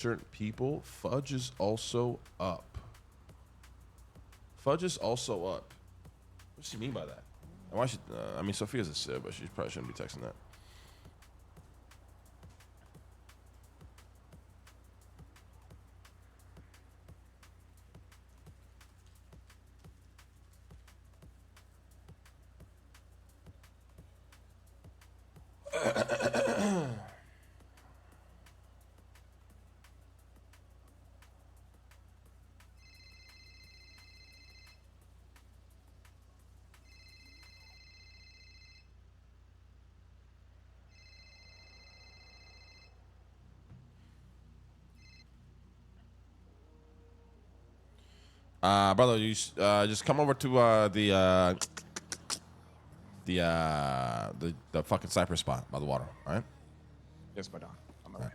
certain people. Fudge is also up. Fudge is also up. What does she mean by that? And why should I mean Sophia's a sib, but she probably shouldn't be texting that. Brother, you just come over to the fucking cypress spot by the water. All right. Yes, my dog. On my way.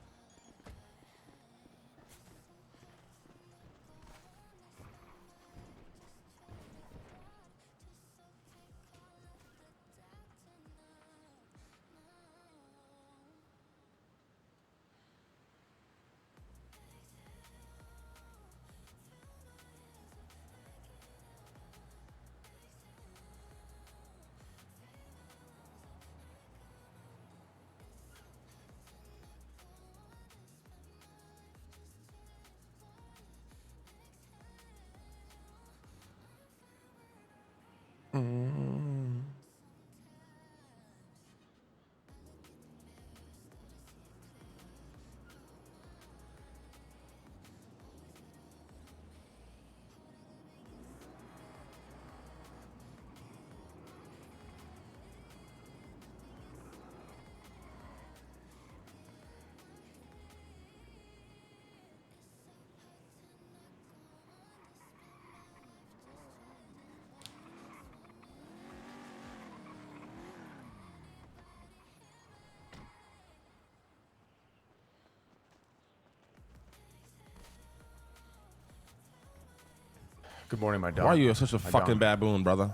Good morning, my dog. Why are you such a fucking baboon, brother?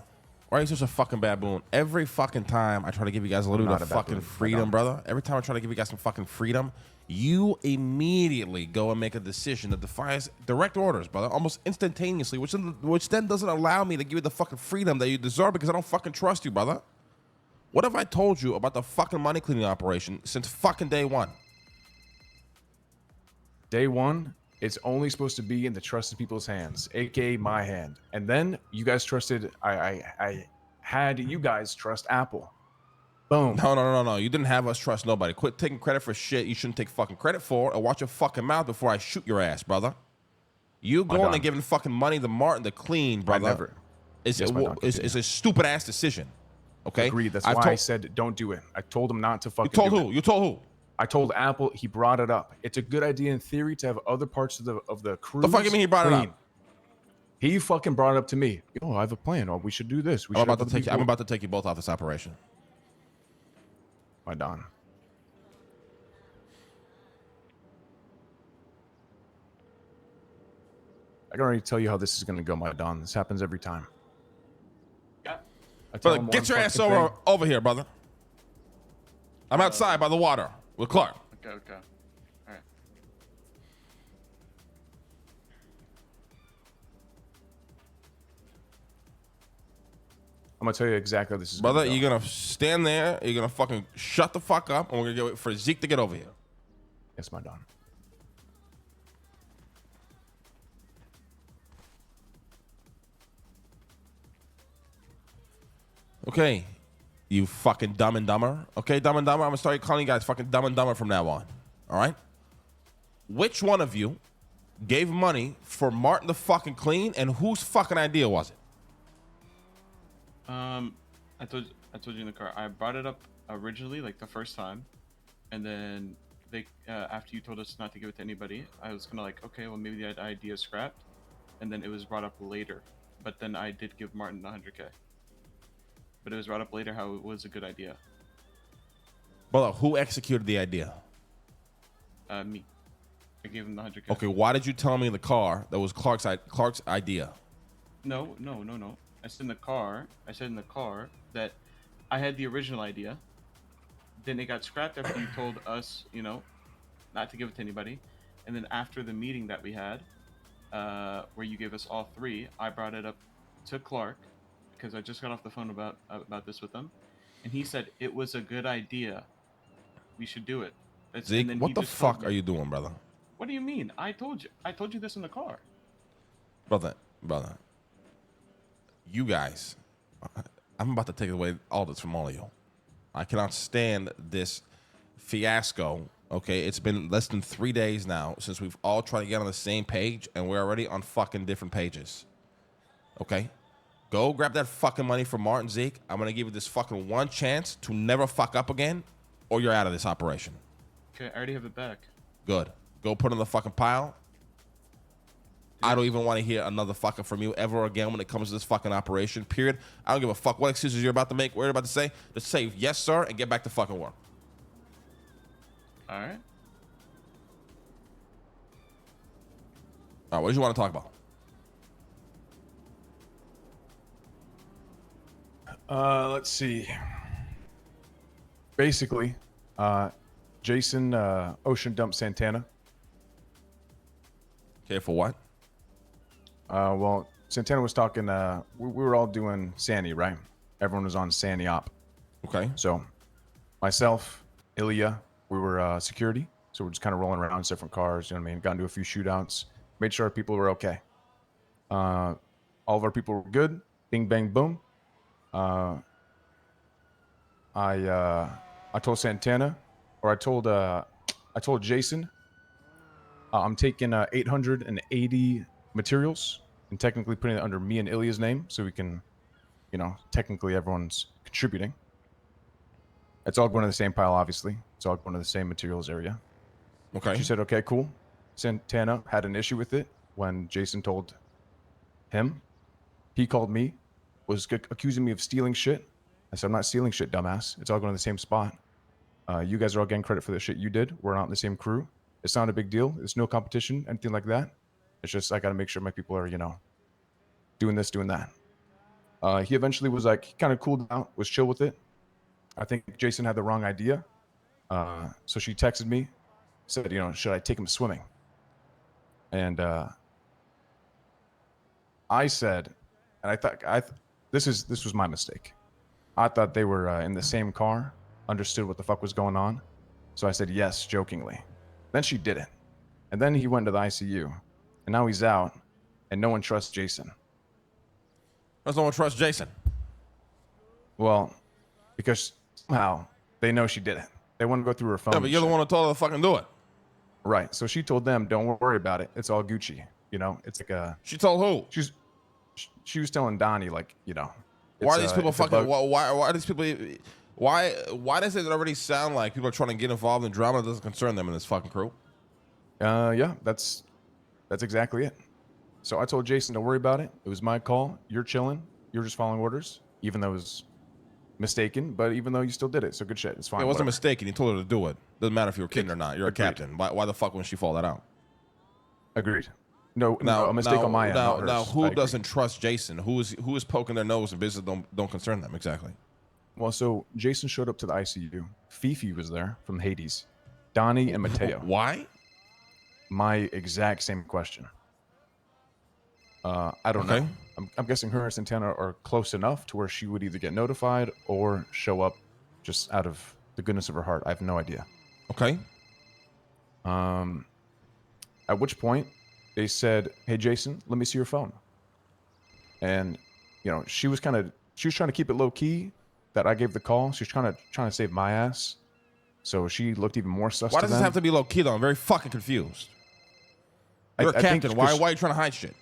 Why are you such a fucking baboon? Every fucking time I try to give you guys a little bit of fucking freedom, brother. Every time I try to give you guys some fucking freedom, you immediately go and make a decision that defies direct orders, brother, almost instantaneously, which then doesn't allow me to give you the fucking freedom that you deserve because I don't fucking trust you, brother. What have I told you about the fucking money cleaning operation since fucking day one? Day one, it's only supposed to be in the trusted people's hands, aka my hand. And then you guys trusted. I had you guys trust Apple. Boom. No. You didn't have us trust nobody. Quit taking credit for shit you shouldn't take fucking credit for, or watch your fucking mouth before I shoot your ass, brother. You going and giving fucking money to Martin to clean, brother. I never. It's a stupid ass decision. Okay. Agreed. That's why I said don't do it. I told him not to fucking. You told who? You told who? I told Apple. He brought it up. It's a good idea in theory to have other parts of the crew. The fuck you mean he brought it up? He fucking brought it up to me. Oh, I have a plan. Oh, we should do this. I'm about to take you both off this operation. My Don. I can already tell you how this is gonna go, my Don. This happens every time. Yeah. Brother, get your ass over here, brother. I'm outside by the water with Clark. Okay. All right. I'm gonna tell you exactly how this is. Brother, you're gonna stand there. You're gonna fucking shut the fuck up, and we're gonna wait for Zeke to get over here. Yes, my Don. Okay, you fucking Dumb and Dumber. Okay, Dumb and Dumber. I'm gonna start calling you guys fucking Dumb and Dumber from now on. All right. Which one of you gave money for Martin to fucking clean, and whose fucking idea was it? I told you in the car. I brought it up originally, like the first time, and then they after you told us not to give it to anybody, I was kind of like, okay, well maybe the idea is scrapped, and then it was brought up later. But then I did give Martin 100K. But it was brought up later how it was a good idea. Well, who executed the idea? Me. I gave him the 100K. Okay, why did you tell me in the car that was Clark's idea? No. I said in the car that I had the original idea. Then it got scrapped after you told us, not to give it to anybody. And And then after the meeting that we had, where you gave us all 3, I brought it up to Clark because I just got off the phone about this with him, and he said it was a good idea. We should do it. And Zeke, then what he the just told fuck me, are you doing, brother? What do you mean? I told you. I told you this in the car. Brother. You guys, I'm about to take away all this from all of you. I cannot stand this fiasco. Okay, it's been less than 3 days now since we've all tried to get on the same page, and we're already on fucking different pages. Okay? Go grab that fucking money from Martin, Zeke. I'm going to give you this fucking one chance to never fuck up again, or you're out of this operation. Okay, I already have it back. Good. Go put it in the fucking pile. I don't even want to hear another fucking from you ever again when it comes to this fucking operation, period. I don't give a fuck what excuses you're about to make, what you're about to say. Just say, yes, sir, and get back to fucking work. All right. All right, what did you want to talk about? Let's see. Basically, Jason ocean dumped Santana. Okay, for what? Well, Santana was talking. We were all doing Sandy, right? Everyone was on Sandy op. Okay. So, myself, Ilya, we were security. So we're just kind of rolling around in different cars. You know what I mean? Got into a few shootouts. Made sure our people were okay. All of our people were good. Bing, bang, boom. I told Santana, or I told Jason, I'm taking 880 materials and technically putting it under me and Ilya's name, so we can, technically everyone's contributing. It's all going to the same pile, obviously. It's all going to the same materials area. Okay. She said, okay, cool. Santana had an issue with it when Jason told him. He called me, was accusing me of stealing shit. I said, I'm not stealing shit, dumbass. It's all going to the same spot. You guys are all getting credit for the shit you did. We're not in the same crew. It's not a big deal. It's no competition, anything like that. It's just I got to make sure my people are, doing this, doing that. He eventually was like, he kind of cooled out, was chill with it. I think Jason had the wrong idea. So she texted me, said, should I take him swimming? And I said, and I thought this was my mistake. I thought they were in the same car, understood what the fuck was going on. So I said yes, jokingly. Then she didn't. And then he went to the ICU. And now he's out, and no one trusts Jason. Does no one trust Jason? Well, because somehow they know she did it. They want to go through her phone. Yeah, but you're the one who told her to fucking do it. Right. So she told them, don't worry about it. It's all Gucci. It's like a... She told who? She was telling Donnie, like, why are these people fucking... Why are these people... Why does it already sound like people are trying to get involved in drama that doesn't concern them in this fucking crew? Yeah, that's exactly it. So I told Jason, don't worry about it. It was my call. You're chilling. You're just following orders, even though it was mistaken, but even though you still did it. So good shit. It's fine. It wasn't mistaken. He told her to do it. Doesn't matter if you're kidding or not. You're Agreed. a captain. Why the fuck wouldn't she fall that out? Agreed. No, a mistake on my end. Now, who doesn't trust Jason? Who is poking their nose in business don't concern them? Exactly. Well, so Jason showed up to the ICU. Fifi was there from Hades. Donnie and Mateo. Why? My exact same question. I don't know. I'm guessing her and Santana are close enough to where she would either get notified or show up just out of the goodness of her heart. I have no idea. Okay. At which point they said, hey, Jason, let me see your phone. And, she was trying to keep it low key that I gave the call. She was trying to save my ass. So she looked even more sus. Why does this have to be low key though? I'm very fucking confused. You're a captain. Why are you trying to hide shit?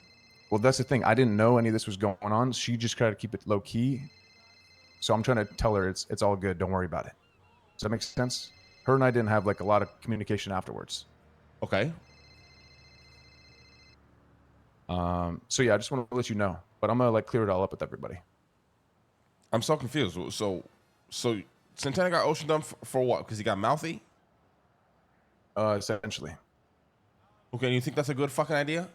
Well, that's the thing. I didn't know any of this was going on. She just tried to keep it low key. So I'm trying to tell her it's all good. Don't worry about it. Does that make sense? Her and I didn't have like a lot of communication afterwards. Okay. So yeah, I just want to let you know. But I'm gonna like clear it all up with everybody. I'm so confused. So Santana got ocean dumped for what? Because he got mouthy? Essentially. Okay, and you think that's a good fucking idea?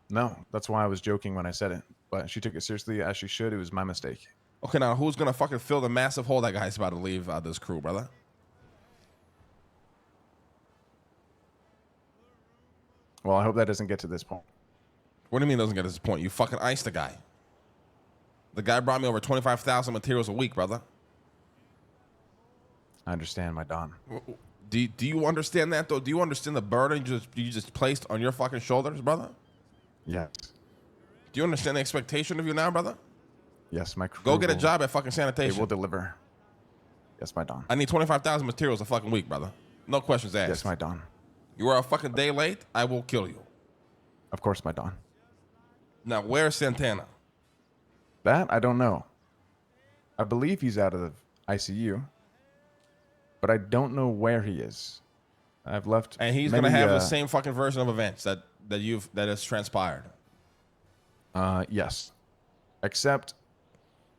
No, that's why I was joking when I said it. But she took it seriously as she should. It was my mistake. Okay, now who's gonna fucking fill the massive hole that guy's about to leave out of this crew, brother? Well, I hope that doesn't get to this point. What do you mean it doesn't get to this point? You fucking iced the guy. The guy brought me over 25,000 materials a week, brother. I understand, my Don. Do you understand that, though? Do you understand the burden you just placed on your fucking shoulders, brother? Yes. Do you understand the expectation of you now, brother? Yes, my crew. Go get a job at fucking sanitation. They will deliver. Yes, my Don. I need 25,000 materials a fucking week, brother. No questions asked. Yes, my Don. You are a fucking day late, I will kill you. Of course, my Don. Now, where's Santana? That I don't know. I believe he's out of the ICU, but I don't know where he is. I've left. And he's gonna have the same fucking version of events that has transpired. Yes. Except,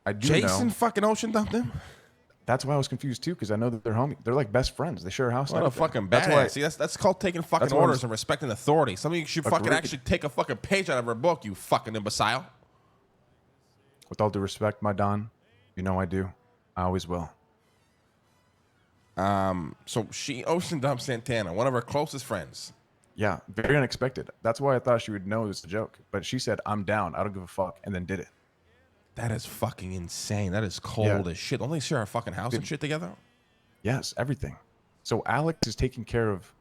I do Jason know. fucking ocean dumped him. That's why I was confused too, because I know that they're homie. They're like best friends. They share a house. What a fucking badass. Why, See, that's called taking fucking why orders and respecting authority. Some of you should fucking Agreed. actually take a fucking page out of her book, you fucking imbecile. with all due respect, my Don, you know I do. I always will. So she ocean dumped Santana, one of her closest friends. Yeah, very unexpected. That's why I thought she would know it was a joke. But she said, "I'm down. I don't give a fuck," and then did it. That is fucking insane. That is cold as shit. Don't they share a fucking house and shit together? Yes, everything. So Alex is taking care of.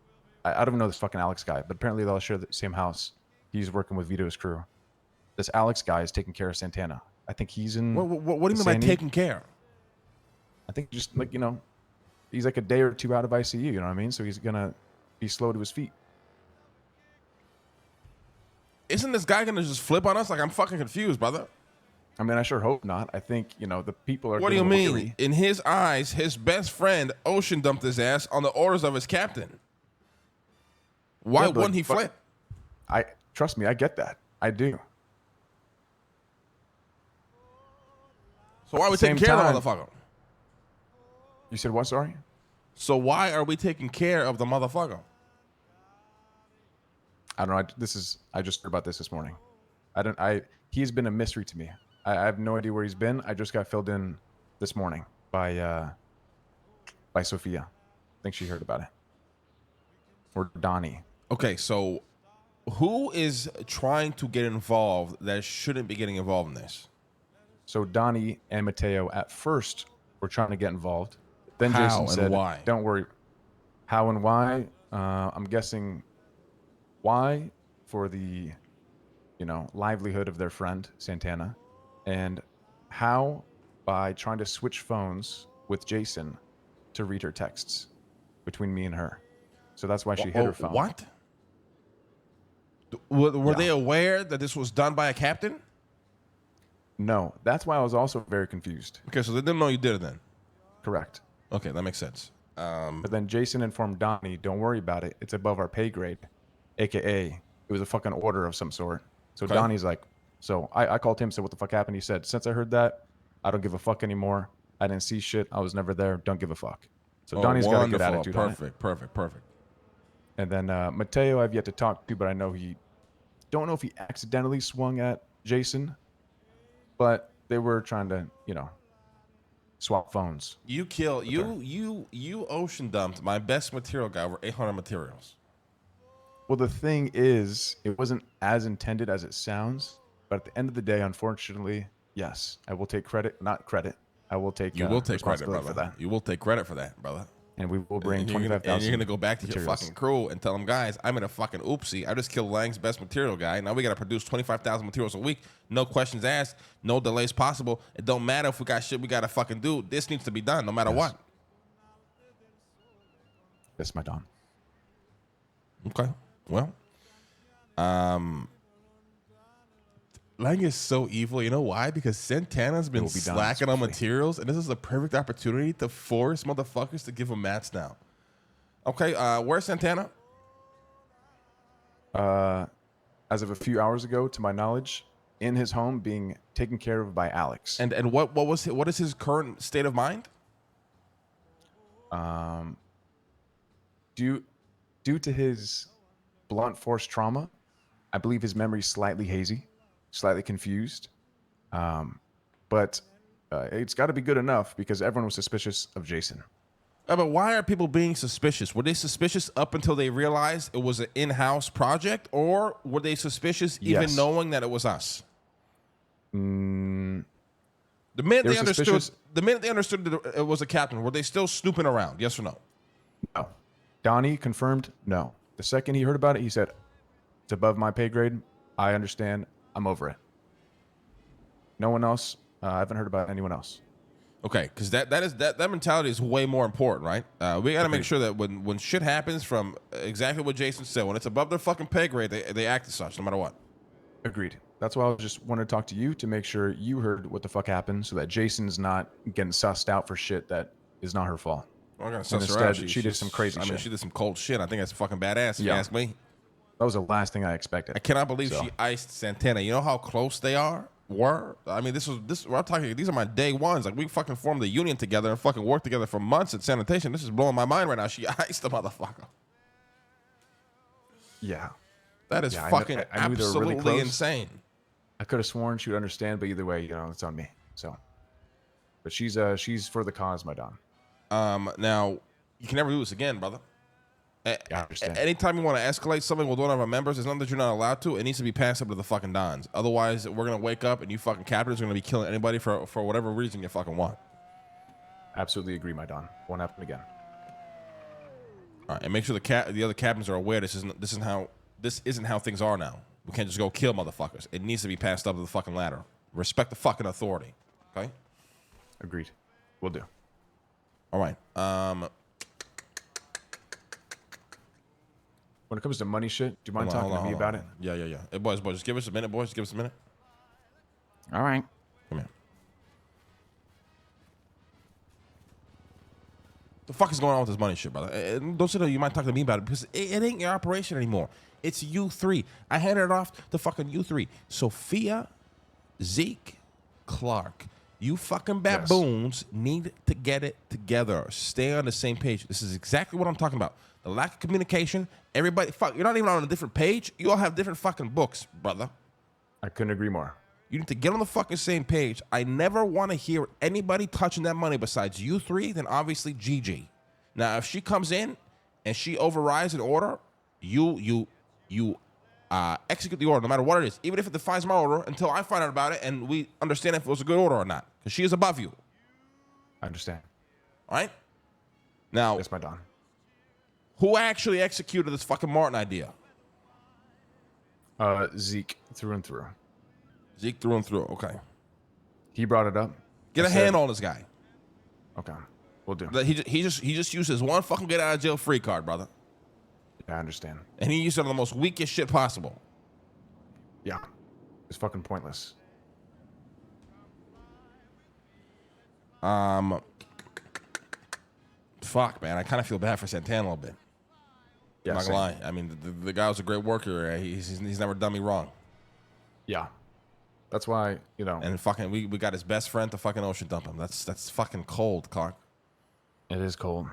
I don't even know this fucking Alex guy, but apparently they'll share the same house. He's working with Vito's crew. This Alex guy is taking care of Santana. I think he's in. What do you mean by taking care? I think just like, he's like a day or two out of ICU. You know what I mean? So he's gonna be slow to his feet. Isn't this guy gonna just flip on us? Like, I'm fucking confused, brother. I mean, I sure hope not. I think, the people are. What do you getting mean? weary. In his eyes, his best friend ocean dumped his ass on the orders of his captain. Why Yeah, but wouldn't he fuck- flip? Trust me, I get that. I do. So why are we Same taking care time- of the motherfucker? You said what? Sorry. So why are we taking care of the motherfucker? I don't know. I just heard about this morning. He's been a mystery to me. I have no idea where he's been. I just got filled in this morning by Sophia. I think she heard about it. Or Donnie. Okay, so who is trying to get involved that shouldn't be getting involved in this? So Donnie and Mateo at first were trying to get involved. Then How Jason and said, why? "Don't worry." How and why? I'm guessing why for the, livelihood of their friend Santana, and how by trying to switch phones with Jason to read her texts between me and her. So that's why she hid her phone. What? Were Yeah. they aware that this was done by a captain? No, that's why I was also very confused. Okay, so they didn't know you did it then. Correct. Okay, that makes sense. But then Jason informed Donnie, "Don't worry about it. It's above our pay grade," AKA it was a fucking order of some sort. So Okay. Donnie's like, so I called him, said, "What the fuck happened?" He said, "Since I heard that, I don't give a fuck anymore. I didn't see shit. I was never there. Don't give a fuck." So Donnie's got a good wonderful. attitude on it. Perfect. And then Mateo, I've yet to talk to, but I know don't know if he accidentally swung at Jason, but they were trying to, swap phones. You ocean dumped my best material guy over 800 materials. Well, the thing is, it wasn't as intended as it sounds, but at the end of the day, unfortunately, yes, I will take credit, not credit. I will take You will take credit, responsibility brother. for that. You will take credit for that, brother. And we will bring And you're gonna- 25,000. And you're gonna go back to your materials. fucking crew and tell them, guys, I'm in a fucking oopsie. I just killed Lang's best material guy. Now we gotta produce 25,000 materials a week. No questions asked. No delays possible. It don't matter if we got shit we gotta fucking do. This needs to be done, no matter Yes. what. Yes, my Don. Okay. Well, Lang is so evil. You know why? Because Santana's been will be done slacking on swiftly. materials, and this is a perfect opportunity to force motherfuckers to give him mats now. Okay, where's Santana? As of a few hours ago, to my knowledge, in his home being taken care of by Alex. And what is his current state of mind? Due to his blunt force trauma, I believe his memory's slightly hazy, slightly confused. But it's got to be good enough because everyone was suspicious of Jason. But why are people being suspicious? Were they suspicious up until they realized it was an in-house project, or were they suspicious even knowing that it was us? The minute they understood that it was a captain, were they still snooping around? Yes or no? No. Donnie confirmed no. The second he heard about it, he said, "It's above my pay grade. I understand. I'm over it." No one else. I haven't heard about anyone else. Okay, because that mentality is way more important, right? We got to make sure that when shit happens, from exactly what Jason said, when it's above their fucking pay grade, they act as such, no matter what. Agreed. That's why I just wanted to talk to you to make sure you heard what the fuck happened, so that Jason's not getting sussed out for shit that is not her fault. I'm gonna suss her out. She did some crazy shit. I mean, she did some cold shit. I think that's fucking badass, if you ask me. That was the last thing I expected. I cannot believe she iced Santana. You know how close they were? I mean, we're talking, these are my day ones. Like, we fucking formed the union together and fucking worked together for months at sanitation. This is blowing my mind right now. She iced the motherfucker. Yeah. That is fucking I knew they were really absolutely close. insane. I could have sworn she would understand, but either way, it's on me. So, but she's for the cause, my Don. Now, you can never do this again, brother. I understand. Anytime you want to escalate something with one of our members, it's not that you're not allowed to. It needs to be passed up to the fucking Dons. Otherwise, we're going to wake up and you fucking captains are going to be killing anybody for whatever reason you fucking want. Absolutely agree, my Don. Won't happen again. All right, and make sure the other captains are aware this isn't how things are now. We can't just go kill motherfuckers. It needs to be passed up to the fucking ladder. Respect the fucking authority. Okay? Agreed. Will do. All right. When it comes to money shit, do you mind talking to me about it? Yeah. Hey, boys, just give us a minute, boys. Just give us a minute. All right. Come here. The fuck is going on with this money shit, brother? Don't sit there. You might talk to me about it because it ain't your operation anymore. It's you three. I handed it off to fucking you three. Sophia, Zeke, Clark. You fucking baboons need to get it together. Stay on the same page. This is exactly what I'm talking about. The lack of communication. Everybody, fuck, you're not even on a different page. You all have different fucking books, brother. I couldn't agree more. You need to get on the fucking same page. I never want to hear anybody touching that money besides you three, then obviously Gigi. Now, if she comes in and she overrides an order, you execute the order no matter what it is, even if it defies my order, until I find out about it and we understand if it was a good order or not, because she is above you. I understand. All right? Now, yes, my Don. Who actually executed this fucking Martin idea? Zeke, through and through. Zeke through and through. Okay. He brought it up. Get a hand on this guy. Okay, we'll do. He just used his one fucking get out of jail free card, brother. Yeah, I understand. And he used it on the most weakest shit possible. Yeah, it's fucking pointless. Fuck, man. I kind of feel bad for Santana a little bit. Yeah, I'm not gonna lie. I mean, the guy was a great worker. He's never done me wrong. Yeah. That's why, And fucking, we got his best friend to fucking ocean dump him. That's fucking cold, Clark. It is cold.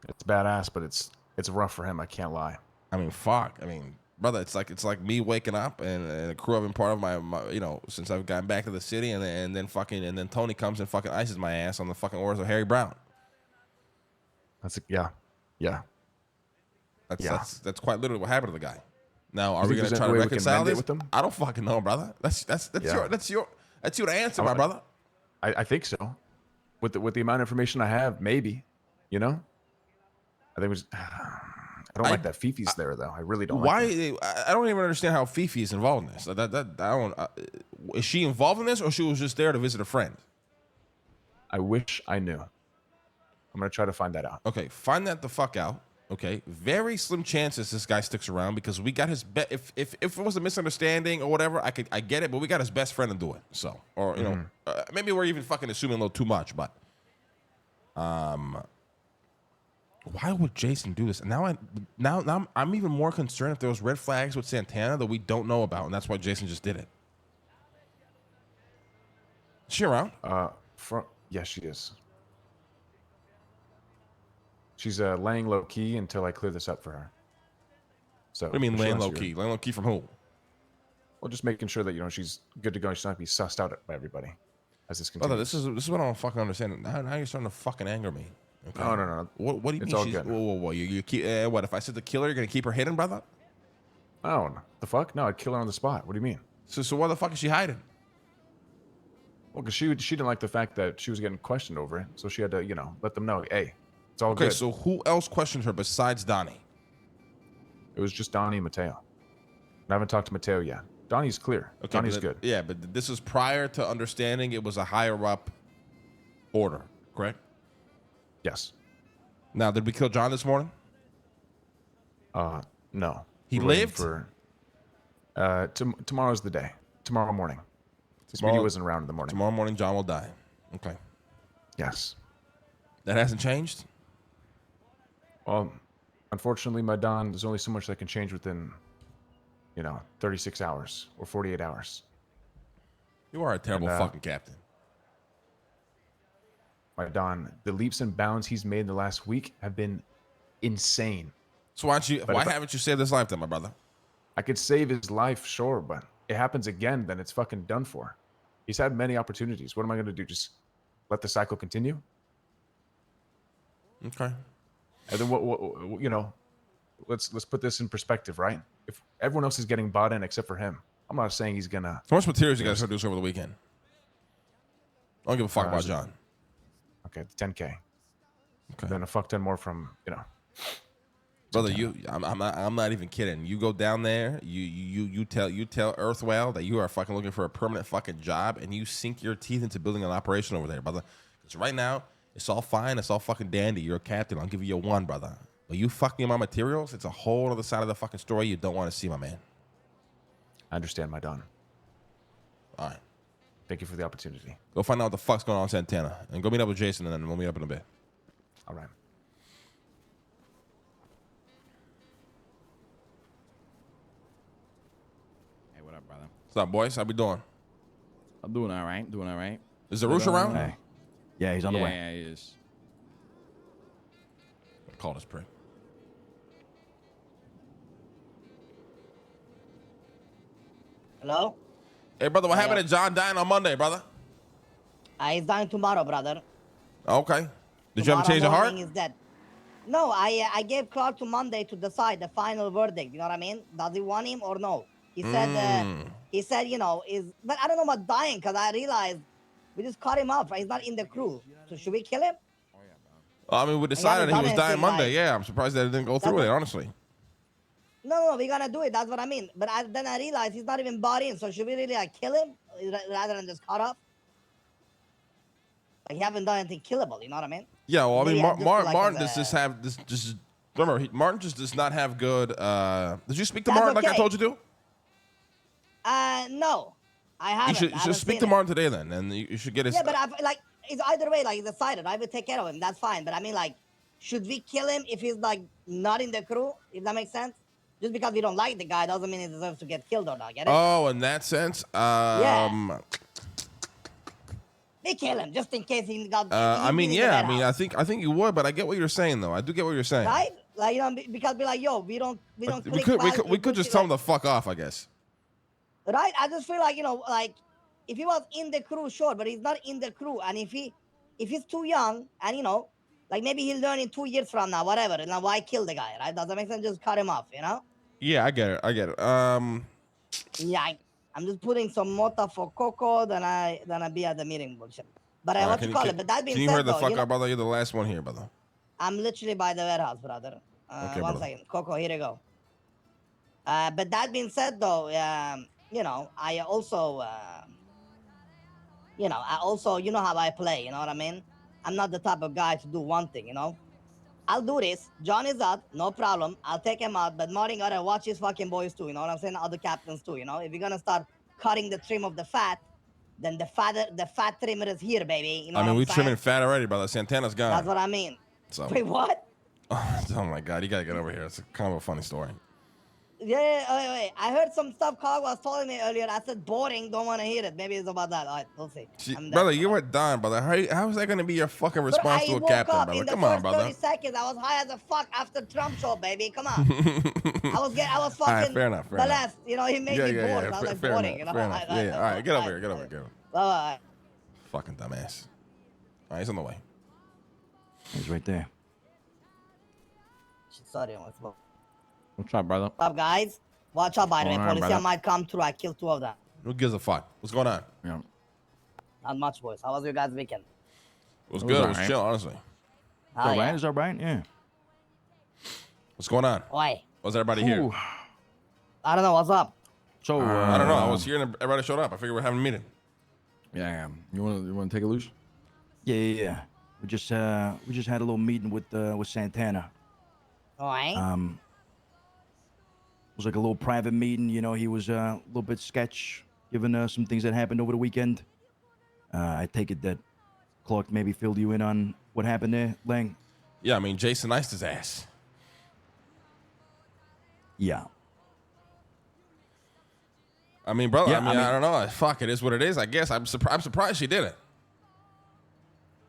It's badass, but it's rough for him. I can't lie. I mean, fuck. I mean, brother, it's like me waking up and a crew have been part of my since I've gotten back to the city, and then Tony comes and fucking ices my ass on the fucking orders of Harry Brown. Yeah. That's quite literally what happened to the guy. Now, are we gonna try to reconcile this? With them? I don't fucking know, brother. That's your answer, my brother. I think so. With the amount of information I have, maybe. I think it was. I don't like that Fifi's there though. I really don't. Why? Like I don't even understand how Fifi is involved in this. I don't. Is she involved in this, or she was just there to visit a friend? I wish I knew. I'm gonna try to find that out. Okay, find that the fuck out. Okay, very slim chances this guy sticks around because we got his if it was a misunderstanding or whatever, I get it, but we got his best friend to do it. So, or maybe we're even fucking assuming a little too much, but why would Jason do this? And now I'm even more concerned if there was red flags with Santana that we don't know about, and that's why Jason just did it. Is she around? Yeah, she is. She's laying low key until I clear this up for her. So what do you mean laying low key? Laying low key from who? Well, just making sure that she's good to go. She's not to be sussed out by everybody as this continues. Brother, this is what I don't fucking understand. Now you're starting to fucking anger me. Okay. No. What do you It's mean? all She's, good. whoa. You keep, what, if I said to kill her, you're going to keep her hidden, brother? Oh, the fuck? No, I'd kill her on the spot. What do you mean? So why the fuck is she hiding? Well, because she didn't like the fact that she was getting questioned over it, so she had to, let them know, hey, it's all Okay, good. so who else questioned her besides Donnie? It was just Donnie and Mateo. I haven't talked to Mateo yet. Donnie's clear. Okay, Donnie's good. Yeah, but this is prior to understanding it was a higher up order, correct? Yes. Now, did we kill John this morning? No. He We're waiting lived? for tomorrow's the day. Tomorrow morning. Tomorrow- Speedy wasn't around in the morning. Tomorrow morning, John will die. Okay. Yes. That hasn't changed? Well, unfortunately, my Don, there's only so much that can change within, 36 hours or 48 hours. You are a terrible And, fucking captain. My Don, the leaps and bounds he's made in the last week have been insane. So why if haven't you saved his life then, my brother? I could save his life, sure, but it happens again, then it's fucking done for. He's had many opportunities. What am I going to do? Just let the cycle continue? Okay. And then let's put this in perspective, right? If everyone else is getting bought in except for him, I'm not saying he's gonna. How much materials you guys produce over the weekend? I don't give a fuck about is it- John. Okay, 10K. Okay. Then a fuck ton more from Brother, I'm not even kidding. You go down there, you tell Earthwell that you are fucking looking for a permanent fucking job, and you sink your teeth into building an operation over there, brother. Because right now, it's all fine, it's all fucking dandy. You're a captain. I'll give you a 1, brother. But you fucking my materials, it's a whole other side of the fucking story you don't want to see, my man. I understand, my Don. All right. Thank you for the opportunity. Go find out what the fuck's going on in Santana. And go meet up with Jason, and then we'll meet up in a bit. All right. Hey, what up, brother? What's up, boys? How we doing? I'm doing all right. Is the Roosh around? Hey. Yeah, he's on the way. Yeah, he is. Call this prick. Hello? Hey, brother, what happened to John dying on Monday, brother? He's dying tomorrow, brother. Okay. Did you have a change of Tomorrow heart? morning He's dead. No, I gave Clark to Monday to decide the final verdict. You know what I mean? Does he want him or no? He said, but I don't know about dying because I realized we just cut him off. Right? He's not in the crew. So should we kill him? I mean, we decided he done was dying anything, Monday. like- Yeah, I'm surprised that it didn't go through with it, honestly. No, we're gonna do it. That's what I mean. But then I realized he's not even bought in. So should we really kill him rather than just cut off? Like he haven't done anything killable. You know what I mean? Yeah, well, I mean, Maybe I just feel like Martin as does a- just have this. Just remember, Martin just does not have good. Did you speak to That's Martin like I okay. told you to? No, I haven't. You should I haven't speak seen to it. Martin today, then, and you should get his. Yeah, but it's either way. Like, he's decided. I will take care of him. That's fine. But I mean, like, should we kill him if he's like not in the crew? If that makes sense. Just because we don't like the guy doesn't mean he deserves to get killed or not. Get it? Oh, in that sense, We kill him just in case he got. I mean, he's in the yeah, red I mean, house, I think you would, but I get what you're saying, though. I do get what you're saying. right? Like, because be like, yo, we don't. We click could well, we could just tell him to fuck off, I guess. Right? I just feel like like if he was in the crew, sure, but he's not in the crew, and if he's too young, and like maybe he'll learn in 2 years from now, whatever. And now why kill the guy, right? Does that make sense? Just cut him off, Yeah, I get it. Yeah, I'm just putting some mota for Coco, then I be at the meeting bullshit. But what you call it? But that being Can you said, hurry the though, fuck up, brother? You're the last one here, brother. I'm literally by the warehouse, brother. Okay, One brother. second, Coco, here you go. But that being said, though, I also, you know how I play. You know what I mean? I'm not the type of guy to do one thing. I'll do this. John is out, no problem. I'll take him out, but Martin gotta watch his fucking boys too. You know what I'm saying? Other captains too. If you're gonna start cutting the trim of the fat, then the fat trimmer is here, baby. You know I mean, what we I'm saying? trimming fat already, brother. Santana's gone. That's what I mean. So, Wait, what? oh my God, you gotta get over here. It's kind of a funny story. Yeah, wait. I heard some stuff Carl was telling me earlier. I said boring, don't want to hear it. Maybe it's about that. All right, we'll see. Brother, you were dying, brother. How is that gonna be your fucking But response I to a woke captain, up brother? in the Come on, first brother. 30 seconds. I was high as a fuck after Trump show, baby. Come on. I was fucking All right, fair enough. the last. He made me bored. I was like fair boring. enough, fair enough. Yeah, all right, get over here, get over here. Bye. Fucking dumbass. All right, he's on the way. He's right there. Sorry, what's up? What's up, brother? What's up, guys? Watch out, by the way. Going on, Policia brother? might come through. I killed 2 of them. Who gives a fuck? What's going on? Yeah. Not much, boys. How was your guys' weekend? What's It was good? What's alright. chill, honestly. Oh, All right, yeah. is that right? Yeah. What's going on? Oi. What's everybody here? Ooh. I don't know. What's up? So I don't know. I was here and everybody showed up. I figured we're having a meeting. Yeah. You want to take it loose? Yeah. We just had a little meeting with Santana. Oi. It was like a little private meeting. You know, he was a little bit sketch, given some things that happened over the weekend. I take it that Clark maybe filled you in on what happened there, Lang. Yeah, I mean, Jason iced his ass. Yeah. I mean, brother, Yeah, I don't know. Fuck, it is what it is, I guess. I'm surprised she did it.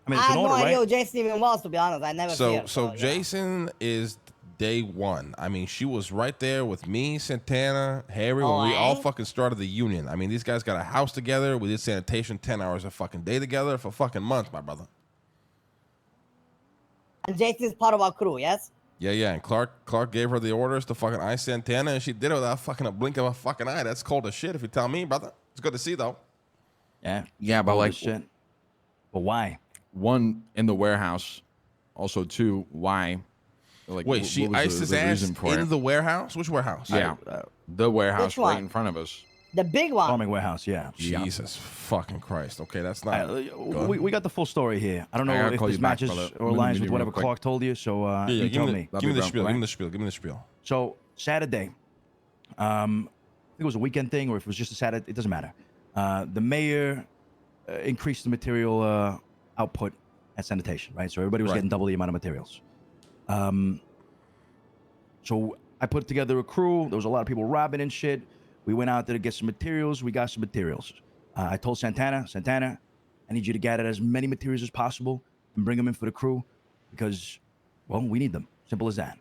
I mean, I it's had an no order, idea right? who Jason even was, to be honest. I never see So, her, so yeah. Jason is day one. I mean, she was right there with me, Santana, Harry, when we all fucking started the union. I mean, these guys got a house together. We did sanitation 10 hours a fucking day together for fucking months, my brother. And Jason's part of our crew, yes? Yeah. And Clark gave her the orders to fucking ice Santana, and she did it without fucking a blink of a fucking eye. That's cold as shit, if you tell me, brother. It's good to see, though. Yeah. Yeah, but Holy like shit. But why? one in the warehouse. Also, two, why? Like, Wait, she iced his ass in the warehouse? Which warehouse? Yeah, the warehouse Which one? right in front of us. The big one. Farming warehouse, yeah. Jesus fucking Christ. Okay, that's not good. We got the full story here. I don't I know gotta if call this you back, matches brother. or I'm gonna aligns meet with you whatever real quick. Clark told you, so Yeah, you tell give me. me the bro. spiel. Right? Give me the spiel. So Saturday, I think it was a weekend thing, or if it was just a Saturday, it doesn't matter. The mayor increased the material output at sanitation, right? So everybody was Right. getting double the amount of materials. So I put together a crew. There was a lot of people robbing and shit. We went out there to get some materials. We got some materials. I told Santana, I need you to gather as many materials as possible and bring them in for the crew because, well, we need them. Simple as that.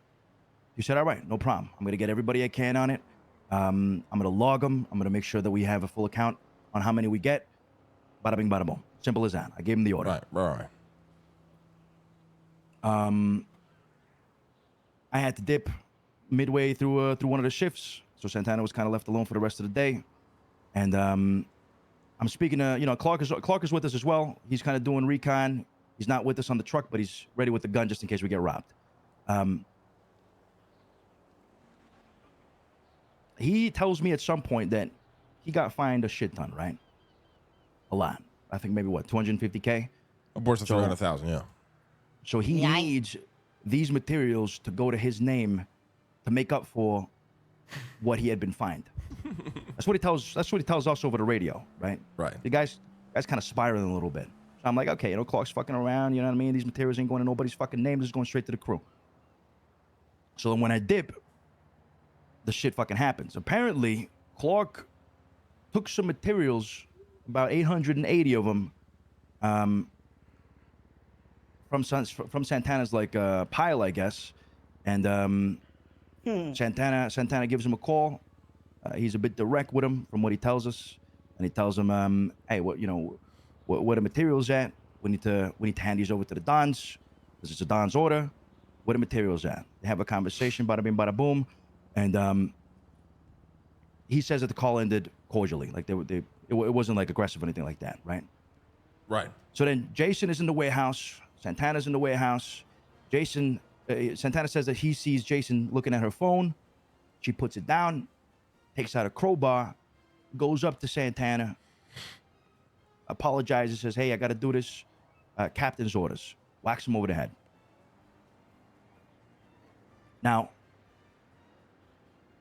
He said, all right, no problem. I'm going to get everybody I can on it. I'm going to log them. I'm going to make sure that we have a full account on how many we get. Bada bing, bada boom. Simple as that. I gave him the order. Right. I had to dip midway through one of the shifts, so Santana was kind of left alone for the rest of the day. And I'm speaking to, Clark is with us as well. He's kind of doing recon. He's not with us on the truck, but he's ready with the gun just in case we get robbed. He tells me at some point that he got fined a shit ton, right? A lot. I think maybe what, 250K? Upwards of 300,000, yeah. So he Yeah. needs these materials to go to his name to make up for what he had been fined. That's what he tells us over the radio, right? Right. The guys kind of spiraling a little bit. So I'm like, okay, Clark's fucking around, you know what I mean? These materials ain't going to nobody's fucking name, just going straight to the crew. So then when I dip, the shit fucking happens. Apparently, Clark took some materials, about 880 of them, from Santana's pile, I guess, and Santana gives him a call. He's a bit direct with him, from what he tells us, and he tells him, "Hey, where the materials at? We need to hand these over to the Dons, because it's a Don's order. Where the materials at?" They have a conversation, bada bing, bada boom, and he says that the call ended cordially, like it wasn't like aggressive or anything like that, right? Right. So then Jason is in the warehouse. Santana's in the warehouse. Santana says that he sees Jason looking at her phone. She puts it down, takes out a crowbar, goes up to Santana, apologizes, says, "Hey, I got to do this. Captain's orders." Whacks him over the head. Now,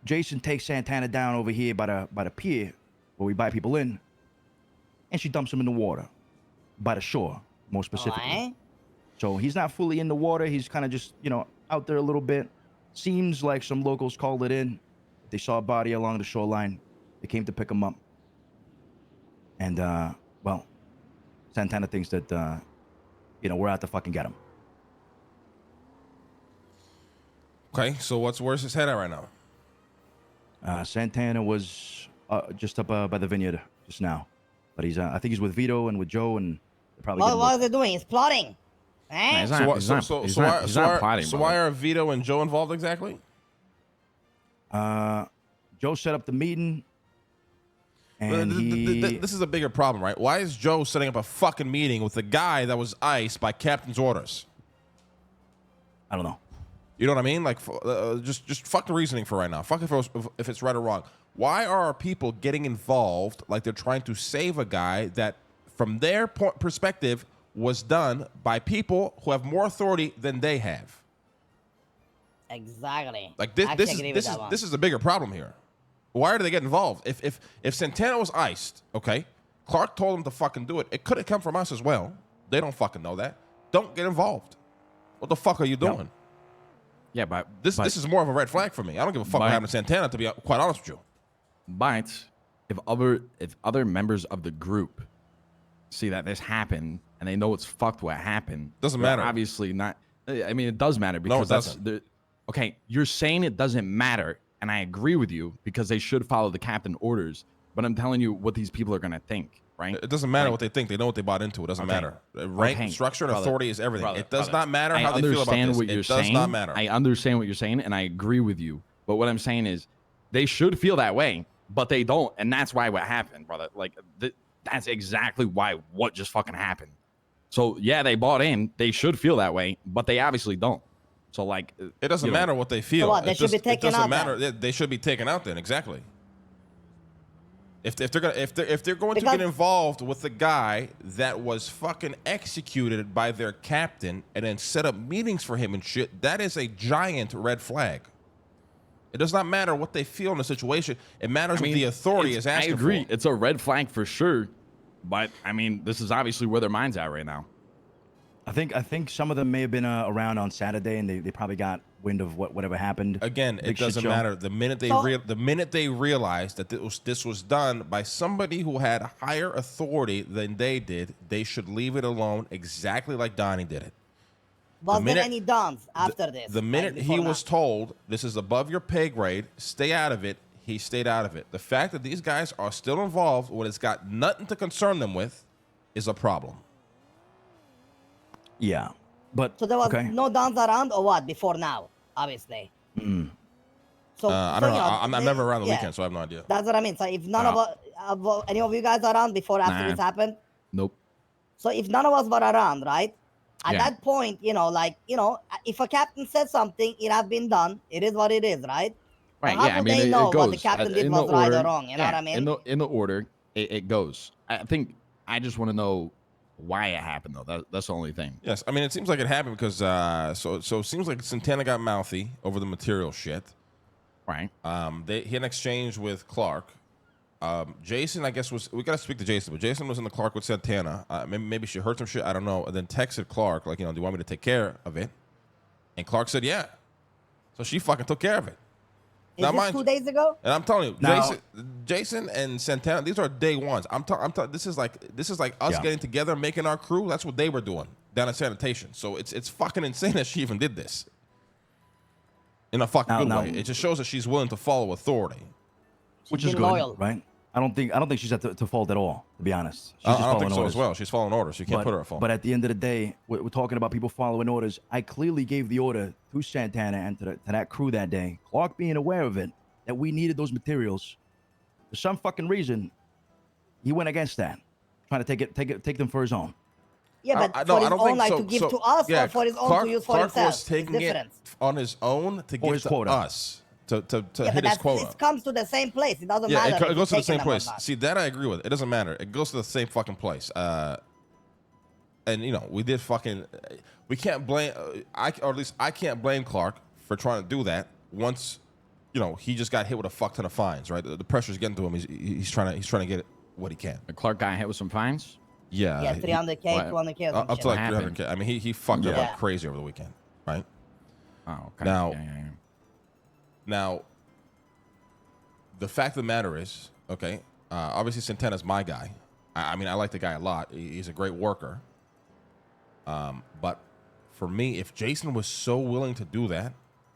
Jason takes Santana down over here by the pier where we buy people in, and she dumps him in the water, by the shore, more specifically. Alright. So he's not fully in the water. He's kind of just, out there a little bit. Seems like some locals called it in. They saw a body along the shoreline. They came to pick him up. And, well, Santana thinks that, we're out to fucking get him. Okay, so where's his head at right now? Santana was just up by the vineyard just now. But I think he's with Vito and with Joe, and they're probably What getting are they doing? He's plotting. Eh? he's So, not, what, he's so, not, so, he's so, not, why, he's so, not why, plotting, so brother. why are Vito and Joe involved exactly? Joe set up the meeting, and This is a bigger problem, right? Why is Joe setting up a fucking meeting with the guy that was iced by captain's orders? I don't know. You know what I mean? Like, just fuck the reasoning for right now. Fuck if it's right or wrong. Why are our people getting involved like they're trying to save a guy that, from their perspective, was done by people who have more authority than they have? Exactly. Like this, Actually, agree with that one. this is a bigger problem here. Why do they get involved? If Santana was iced, okay, Clark told him to fucking do it. It could have come from us as well. They don't fucking know that. Don't get involved. What the fuck are you doing? Yeah, but This is more of a red flag for me. I don't give a fuck what happened to Santana, to be quite honest with you. But if other members of the group see that this happened and they know it's fucked what happened, Doesn't they're matter. Obviously not. I mean, it does matter because doesn't. Okay, you're saying it doesn't matter, and I agree with you because they should follow the captain orders. But I'm telling you what these people are gonna think, right? It doesn't matter Like, what they think. They know what they bought into. It doesn't Okay. matter. Rank, Okay, structure, and brother, authority is everything. brother, It does brother. not matter I how they feel about understand this. what you're It does saying. not matter. I understand what you're saying, and I agree with you. But what I'm saying is, they should feel that way, but they don't, and that's why what happened, brother. Like that's exactly why what just fucking happened. So yeah, they bought in. They should feel that way, but they obviously don't. So like, It doesn't you know, matter what they feel. So what, they It should be just- taken It doesn't out matter. then? They should be taken out then. Exactly. If they're going to Because- get involved with the guy that was fucking executed by their captain and then set up meetings for him and shit, that is a giant red flag. It does not matter what they feel in the situation. It matters what the authority is asking I agree. for. It's a red flag for sure. But I mean, this is obviously where their mind's at right now. I think some of them may have been around on Saturday, and they probably got wind of whatever happened. Again, Big it shit doesn't show. matter. The minute they realized that this was done by somebody who had higher authority than they did, they should leave it alone, exactly like Donnie did it. Was minute- there any dons after this? The minute like he before was now? told this is above your pay grade, stay out of it, he stayed out of it. The fact that these guys are still involved when it's got nothing to concern them with is a problem. Yeah, but So there was okay. no dons around or what before now, obviously. So I so, don't know. you I'm they- never around the yeah, weekend, so I have no idea. That's what I mean. So if none of any of you guys are around before after Nah. this happened, Nope. so if none of us were around, right? At Yeah. that point, if a captain said something, it have been done. It is what it is, right? But Right. how Yeah. I would mean, they it know goes what the captain did in was the right order, or wrong? You know what I mean? In the order, it goes. I think I just want to know why it happened though. That's the only thing. Yes, I mean, it seems like it happened because so it seems like Santana got mouthy over the material shit. Right. He had an exchange with Clark. Jason, I guess, we got to speak to Jason, but Jason was in the Clark with Santana. Maybe she heard some shit, I don't know, and then texted Clark, like, do you want me to take care of it? And Clark said, yeah. So she fucking took care of it. Is Now, this mind 2 you- days ago? And I'm telling you, Now- Jason and Santana, these are day ones. This is like us Yeah. getting together, making our crew. That's what they were doing down at sanitation. So it's fucking insane that she even did this. In a fucking good Now- way. It just shows that she's willing to follow authority. which She's is been good, loyal. right? I don't think she's at to fault at all. To be honest, she's I just don't think following so orders. as well. She's following orders. You can't But, put her at fault. but at the end of the day, we're talking about people following orders. I clearly gave the order to Santana and to that crew that day. Clark being aware of it, that we needed those materials. For some fucking reason, he went against that, trying to take them for his own. Yeah, but I for his don't own, think like so. to give So, to us yeah, or for his own Clark, to use for Clark himself. was taking it's it different. on his own to give his to quota. us to Yeah, hit but his quota. it comes to the same place. It doesn't Yeah, matter. it if goes to you're the same taking them or place. not. See, that I agree with. It doesn't matter. It goes to the same fucking place. And we did fucking. We can't blame. Or at least I can't blame Clark for trying to do that. Once, he just got hit with a fuck ton of fines. Right, the pressure's getting to him. He's trying to get what he can. And Clark got hit with some fines. Yeah. Yeah, 300K, what- 200K or some Up to shit. like What 300K. I mean, he fucked up Yeah. like crazy over the weekend. Right. Oh, okay. Now- Yeah. Now, the fact of the matter is, okay, obviously Santana's my guy. I mean, I like the guy a lot. He's a great worker. But for me, if Jason was so willing to do that,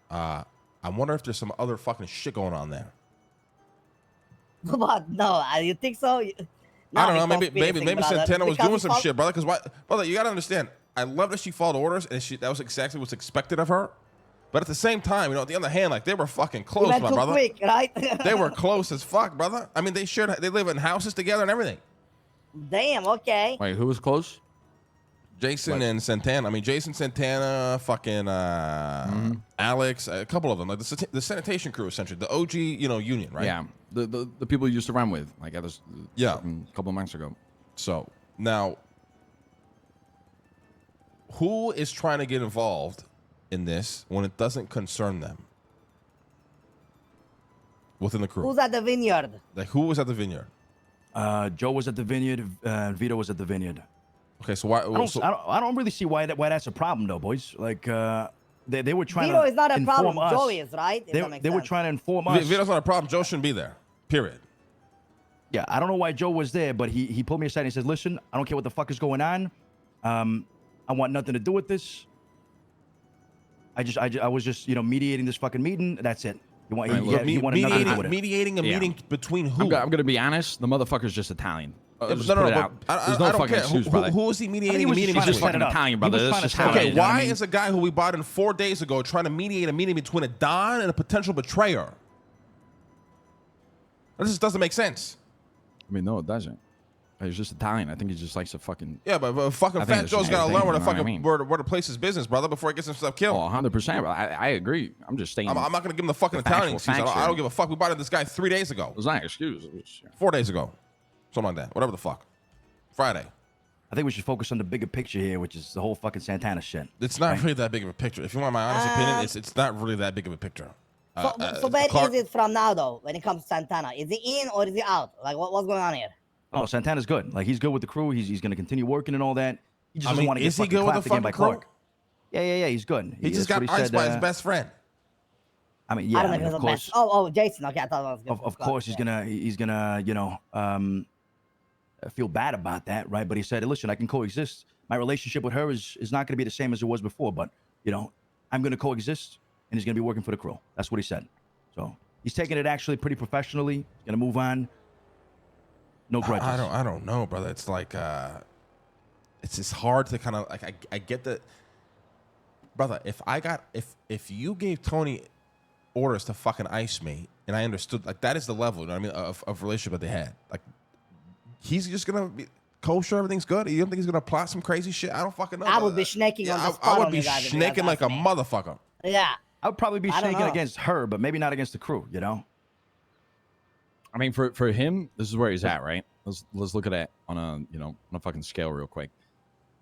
I wonder if there's some other fucking shit going on there. What? No, you think so? I don't know. Maybe Santana was doing some shit, brother. Because brother, you gotta understand. I love that she followed orders, and that was exactly what's expected of her. But at the same time, on the other hand, like, they were fucking close, went my too brother. quick, right? They were close as fuck, brother. I mean, they live in houses together and everything. Damn. Okay. Wait, who was close? Jason and Santana. I mean, Jason Santana, fucking Alex, a couple of them, like the sanitation crew, essentially, the OG, union, right? Yeah, the people you used to run with, like at this, Yeah. a couple of months ago. So now, who is trying to get involved in this when it doesn't concern them within the crew? Who's at the vineyard? Like, who was at the vineyard? Joe was at the vineyard. Vito was at the vineyard. Okay, so why? I don't really see why that's a problem though, boys. Like they were trying Vito to is not a inform problem. us. Joe is, right? If that They, makes they were sense. trying to inform us. Vito's not a problem. Joe shouldn't be there. Period. Yeah, I don't know why Joe was there, but he pulled me aside and he says, "Listen, I don't care what the fuck is going on. I want nothing to do with this. I was just mediating this fucking meeting. That's it. He wanted nothing to do with it. Mediating a Yeah. meeting between who? I'm gonna be honest. The motherfucker's just Italian. Just no, put it but out. I There's no don't fucking care. excuse, brother. Who is he mediating a was meeting just He's just trying to between? set fucking it up. Italian, He brother. was That's trying to just set how it it up. Okay, is, you know what why I mean? is a guy who we brought in 4 days ago trying to mediate a meeting between a Don and a potential betrayer? This just doesn't make sense. I mean, no, it doesn't. He's just Italian. I think he just likes to fucking. Yeah, but fucking I think Fat it's Joe's the got to same learn thing, where to you know what I fucking mean? where to place his business, brother, before he gets himself killed. Oh, 100%. Bro. I agree. I'm just saying. I'm not gonna give him the fucking The Italian factual excuse. I facts don't here. give a fuck. We brought in this guy 3 days ago, It was not an excuse. It was, 4 days ago, something like that. Whatever the fuck. Friday. I think we should focus on the bigger picture here, which is the whole fucking Santana shit. It's not really that big of a picture. If you want my honest opinion, it's not really that big of a picture. So where Clark- is it from now, though, when it comes to Santana? Is he in or is he out? Like, what's going on here? Oh, Santana's good. Like he's good with the crew. He's going to continue working and all that. He just doesn't want to get is he fucking good with clapped the again by fucking crew? Clark. Yeah. He's good. He just that's got what iced by his said, best friend. I mean, I yeah. don't know I if mean, it's of the course. best. Oh, Jason. Okay, I thought it was good. Of course, he's gonna feel bad about that, right? But he said, "Listen, I can coexist. My relationship with her is not gonna be the same as it was before, but I'm gonna coexist, and he's gonna be working for the crew." That's what he said. So he's taking it actually pretty professionally. He's gonna move on. No grudges. I don't know, brother. It's like it's just hard to kind of like I get that, brother. If you gave Tony orders to fucking ice me, and I understood, like, that is the level, you know what I mean, of relationship that they had. Like, he's just gonna be kosher, everything's good. You don't think he's gonna plot some crazy shit? I don't fucking know. I would brother. be snaking on the I spot would on be you guys if you guys snaking like a asked me. motherfucker. Yeah. I would probably be I don't shaking know. against her, but maybe not against the crew. I mean, for him, this is where he's at, right? Let's look at it on a fucking scale real quick.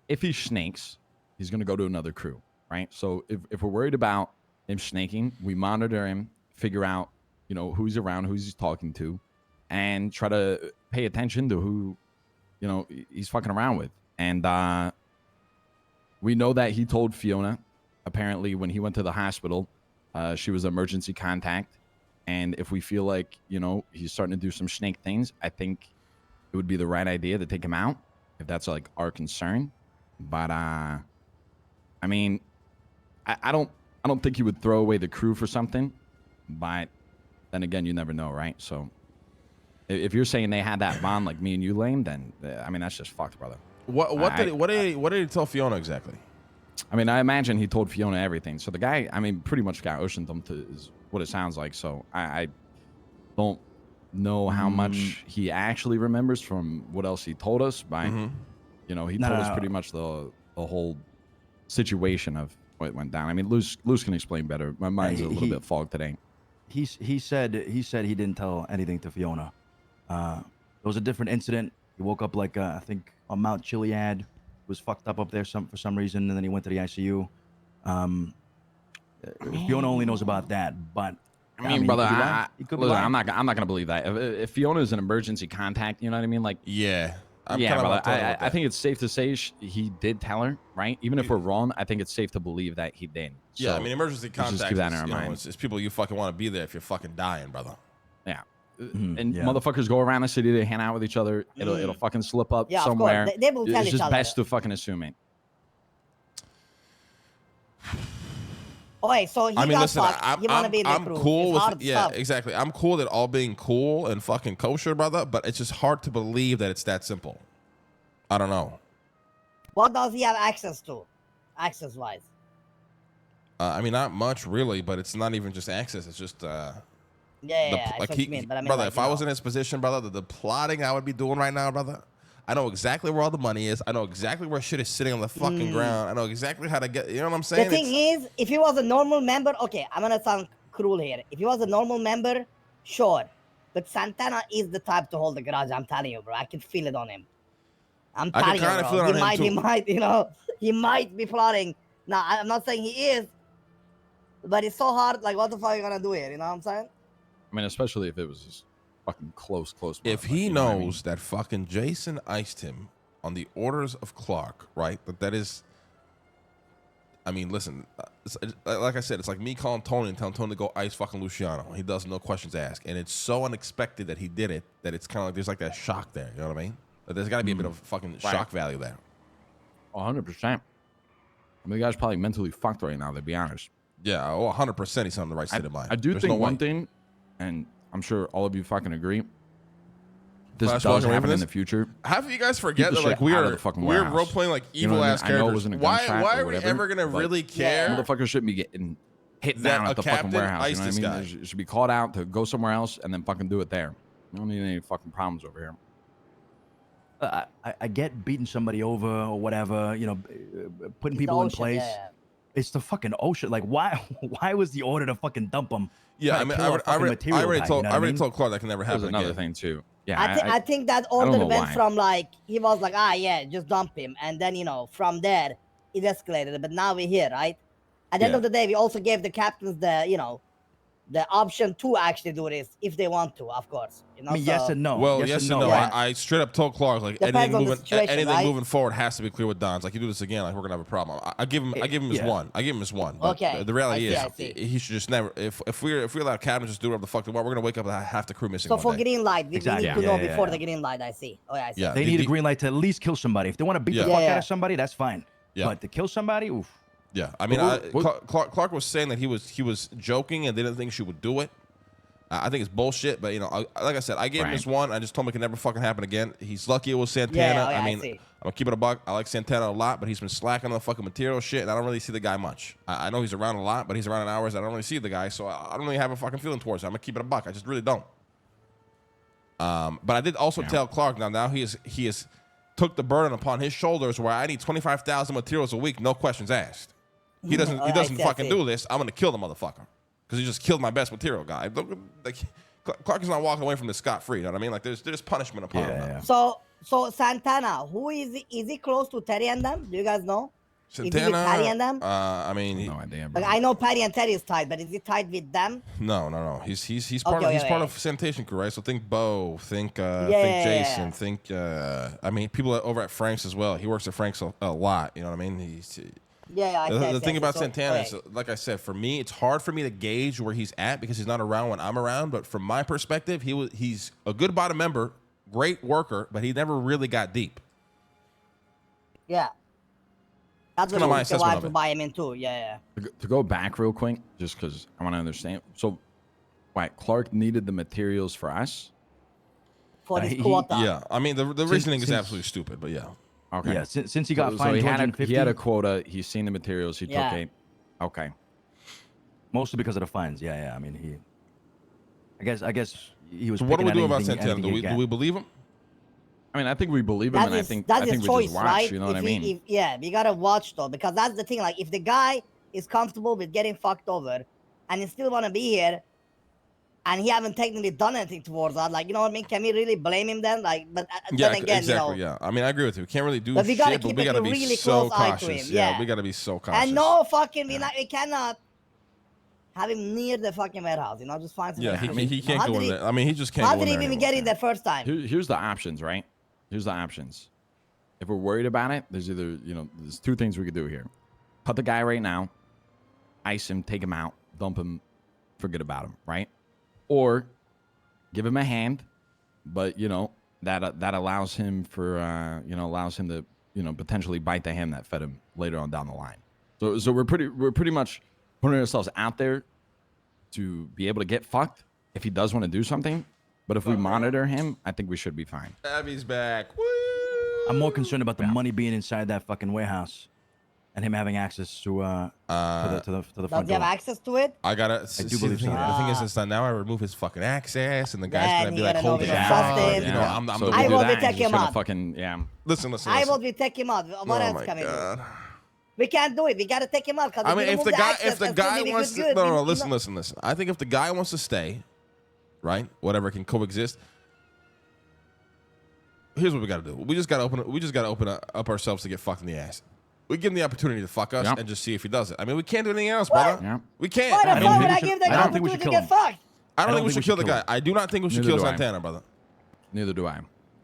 If he snakes, he's gonna go to another crew, right? So if we're worried about him snaking, we monitor him, figure out who's around, who's he's talking to, and try to pay attention to who he's fucking around with. And we know that he told Fiona, apparently, when he went to the hospital, she was an emergency contact. And if we feel like, he's starting to do some snake things, I think it would be the right idea to take him out, if that's like our concern. But I mean, I don't think he would throw away the crew for something. But then again, you never know, right? So if you're saying they had that bond like me and you, Lane, then I mean, that's just fucked, brother. What did he tell Fiona exactly? I mean, I imagine he told Fiona everything. So the guy, I mean, pretty much got ocean dumped is what it sounds like. So I don't know how much he actually remembers from what else he told us. But he told us pretty much the whole situation of what went down. I mean, Luce can explain better. My mind's a little bit fogged today. He said he didn't tell anything to Fiona. There was a different incident. He woke up like I think on Mount Chiliad. Was fucked up there for some reason, and then he went to the ICU. Fiona only knows about that, but I mean, brother, he could be listen, lying. I'm not gonna believe that. If Fiona is an emergency contact, you know what I mean? Like, Yeah. yeah, brother. I think it's safe to say he did tell her, right? Even if we're wrong, I think it's safe to believe that he did. Yeah, So, I mean, emergency let's contact just keep that in is, our mind. it's people you fucking want to be there if you're fucking dying, brother. Yeah. Mhm, And yeah. motherfuckers go around the city, they hang out with each other. It'll fucking slip up Yeah, of course. somewhere. They will tell It's each just other. best to fucking assume it. Okay, so he I mean, got listen, fucked. You want to be in the I'm crew. cool It's with hard yeah, stuff. exactly. I'm cool at all being cool and fucking kosher, brother. But it's just hard to believe that it's that simple. I don't know. What does he have access to, access-wise? I mean, not much really, but it's not even just access. It's just Yeah, I see what you mean. But I mean, brother, like, if I was in his position, brother, the plotting I would be doing right now, brother, I know exactly where all the money is. I know exactly where shit is sitting on the fucking ground. I know exactly how to get. You know what I'm saying? The thing is, if he was a normal member, okay, I'm gonna sound cruel here. If he was a normal member, sure. But Santana is the type to hold the grudge. I'm telling you, bro. I can feel it on him. I'm I can telling you, kinda bro. feel it on him, He too. might, you know, he might be plotting. Now, I'm not saying he is, but it's so hard. Like, what the fuck are you gonna do here? You know what I'm saying? I mean, especially if it was just fucking close. If motherfucker, he you know what I knows mean? that fucking Jason iced him on the orders of Clark, right? That is. I mean, listen. Like I said, it's like me calling Tony and telling Tony to go ice fucking Luciano. He does no questions asked, and it's so unexpected that he did it that it's kind of like there's like that shock there. You know what I mean? That there's got to be a bit of fucking shock value there. 100%. I mean, the guy's probably mentally fucked right now, to be honest. Yeah, 100%. He's on the right state of mind. I do There's think no one way. thing, and I'm sure all of you fucking agree, this Flash does walking away happen from in this? the future. How do you guys forget the that like shit out of the fucking we're warehouse. role playing like You know evil what I ass mean? I know it characters? wasn't a Why gunshot why or are we whatever, ever gonna but really care? Motherfuckers shouldn't be getting hit That down a at the fucking captain warehouse. You iced know what I this mean? guy. They should be called out to go somewhere else and then fucking do it there. You don't need any fucking problems over here. I get beating somebody over or whatever, you know, putting It's the people in ocean, place. yeah. It's the fucking ocean. Like, why was the order to fucking dump them? Yeah, I mean, I already told Told. Clark that can never That was happen another again. thing too. Yeah, I think that don't order know went why. from like he was like, yeah, just dump him, and then you know from there it escalated. But now we're here, right? At the end Yeah. of the day, we also gave the captains the option to actually do this if they want to, of course. You know, I mean, so, yes and no. Well, yes and no. Yeah. I straight up told Clark like Depends on the situation, anything right? moving forward has to be clear with Dons. Like you do this again, like we're gonna have a problem. I give him his Yeah. one. I give him his one. But Okay. the reality I see. is he should just never. If we allow Captain to just do whatever the fuck they want, we're gonna wake up and have half the crew missing. So one for day. green light, we Exactly. need to Yeah, know yeah, before yeah. the green light. I see. Oh, yeah, I see. Yeah. They need a green light to at least kill somebody. If they want to beat Yeah. the fuck Yeah. out of somebody, that's fine. Yeah. But to kill somebody, oof. Yeah, I mean, What- Clark was saying that he was joking and didn't think she would do it. I think it's bullshit, but you know, like I said, I gave him this one. I just told him it can never fucking happen again. He's lucky it was Santana. Yeah, I I mean, see. I'm gonna keep it a buck. I like Santana a lot, but he's been slacking on the fucking material shit, and I don't really see the guy much. I know he's around a lot, but he's around in hours. I don't really see the guy, so I don't really have a fucking feeling towards him. I'm gonna keep it a buck. I just really don't. But I did also tell Clark now he is took the burden upon his shoulders where I need 25,000 materials a week, no questions asked. He doesn't I see, I fucking see. do this. I'm gonna kill the motherfucker because he just killed my best material guy. Like Clark is not walking away from this scot free. You know what I mean? Like there's punishment upon him. now. Yeah. So Santana, who is he? Is he close to Terry and them? Do you guys know? Is he with Patty and Santana. them? I mean, No idea, bro. Like I know Patty and Terry is tied, but is he tied with them? no. He's part Okay, of he's yeah, part yeah. of sanitation crew, right? So think Bo, think yeah, Jason, yeah. think I mean people over at Frank's as well. He works at Frank's a lot. You know what I mean? Yeah, I The see, thing about so, Santana okay. is, like I said, for me, it's hard for me to gauge where he's at because he's not around when I'm around. But from my perspective, he's a good bottom member, great worker, but he never really got deep. Yeah. That's kinda what my we assessment have of to it. buy him in too. Yeah. To go back real quick, just because I want to understand. So, why Clark needed the materials for us? For his he- quota. Yeah, I mean the reasoning is since- absolutely stupid, but yeah. Okay. Yeah. Since he got so fined he had 250, he had a quota. He's seen the materials. He Yeah. took it. Okay. mostly because of the fines. Yeah. I mean, I guess he was. So what do we picking do at about anything- Santana? anything he Do can. we believe him? I mean, I think we believe him, That's and I his, think that's we his choice, just watch. right? You know what I If mean? yeah, we gotta watch though, because that's the thing. Like, if the guy is comfortable with getting fucked over, and he still wanna be here, and he haven't technically done anything towards that, like, you know what I mean? Can we really blame him then? Like, but Yeah, then again, exactly. you know, Yeah, I mean, I agree with you. We can't really do But we gotta shit, but keep we it gotta a be really so close eye to cautious. him, Yeah, yeah. we gotta be so cautious. and no fucking, we cannot have him near the fucking warehouse. You know, just find some. Yeah, exit. he can't How go did in he- there. I mean, he just can't How go did in he there even anymore. get in the first time? Here's the options, right? Here's the options. If we're worried about it, there's either, there's two things we could do here. Cut the guy right now, ice him, take him out, dump him, forget about him, right? Or give him a hand, but, that allows him allows him to, potentially bite the hand that fed him later on down the line. So we're pretty much putting ourselves out there to be able to get fucked if he does want to do something. But if we monitor him, I think we should be fine. Abby's back. Woo! I'm more concerned about the money being inside that fucking warehouse, and him having access to the Does front he have door. access to it? I gotta. I see, do the believe thing, so. the thing is that now I remove his fucking access, and the guy's Then gonna be you like, gotta know hold we the don't fuck. trust him. You know, I'm so the if I we do will that, be he's taking just him gonna out. fucking Listen. I will be take him out. What Oh else my can we do? god. We can't do it. We gotta take him out. I mean, if the guy maybe wants to, good, no, we- listen. I think if the guy wants to stay, right, whatever can coexist. Here's what we gotta do. We just gotta open up ourselves to get fucked in the ass. We give him the opportunity to fuck us Yep. and just see if he does it. I mean, we can't do anything else, brother. Yeah. We can't. Why the I don't fuck think would we I should- give the I don't think we opportunity should to kill get him. fucked? I don't think we should kill the guy. I do not think we should Neither kill do I. Santana, brother. Neither do I.